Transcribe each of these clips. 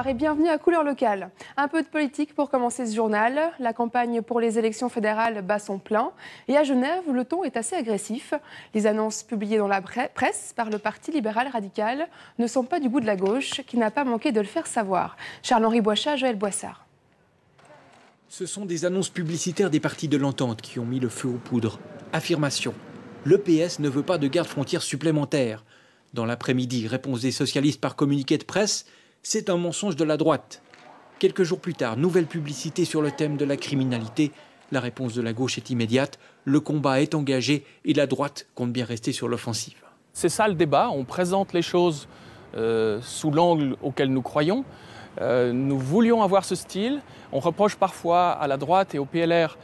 Et bienvenue à Couleur Locale. Un peu de politique pour commencer ce journal. La campagne pour les élections fédérales bat son plein. Et à Genève, le ton est assez agressif. Les annonces publiées dans la presse par le Parti libéral radical ne sont pas du goût de la gauche, qui n'a pas manqué de le faire savoir. Charles-Henri Boichat, Joël Boissard. Ce sont des annonces publicitaires des partis de l'entente qui ont mis le feu aux poudres. Affirmation. Le PS ne veut pas de garde-frontières supplémentaires. Dans l'après-midi, réponse des socialistes par communiqué de presse. C'est un mensonge de la droite. Quelques jours plus tard, nouvelle publicité sur le thème de la criminalité. La réponse de la gauche est immédiate. Le combat est engagé et la droite compte bien rester sur l'offensive. C'est ça le débat. On présente les choses sous l'angle auquel nous croyons. Nous voulions avoir ce style. On reproche parfois à la droite et au PLR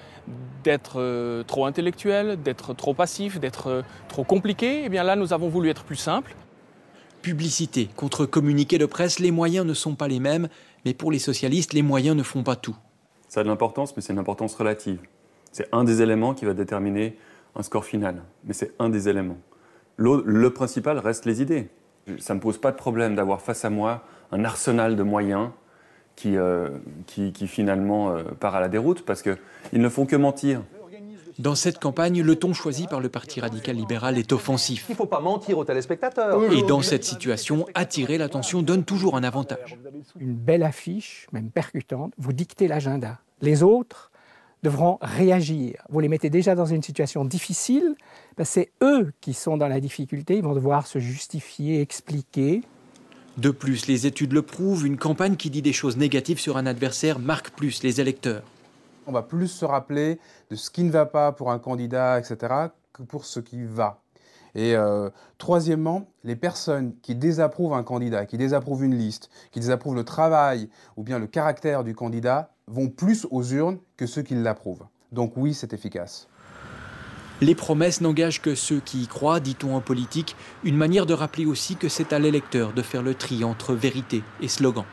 d'être trop intellectuel, d'être trop passif, d'être trop compliqué. Eh bien là, nous avons voulu être plus simples. Publicité contre communiqué de presse, les moyens ne sont pas les mêmes, mais pour les socialistes, les moyens ne font pas tout. Ça a de l'importance, mais c'est une importance relative. C'est un des éléments qui va déterminer un score final, mais c'est un des éléments. Le principal reste les idées. Ça ne me pose pas de problème d'avoir face à moi un arsenal de moyens qui finalement part à la déroute, parce qu'ils ne font que mentir. Dans cette campagne, le ton choisi par le Parti radical libéral est offensif. Il ne faut pas mentir aux téléspectateurs. Et dans cette situation, attirer l'attention donne toujours un avantage. Une belle affiche, même percutante, vous dictez l'agenda. Les autres devront réagir. Vous les mettez déjà dans une situation difficile, c'est eux qui sont dans la difficulté, ils vont devoir se justifier, expliquer. De plus, les études le prouvent, une campagne qui dit des choses négatives sur un adversaire marque plus les électeurs. On va plus se rappeler de ce qui ne va pas pour un candidat, etc., que pour ce qui va. Et troisièmement, les personnes qui désapprouvent un candidat, qui désapprouvent une liste, qui désapprouvent le travail ou bien le caractère du candidat, vont plus aux urnes que ceux qui l'approuvent. Donc oui, c'est efficace. Les promesses n'engagent que ceux qui y croient, dit-on en politique, une manière de rappeler aussi que c'est à l'électeur de faire le tri entre vérité et slogan.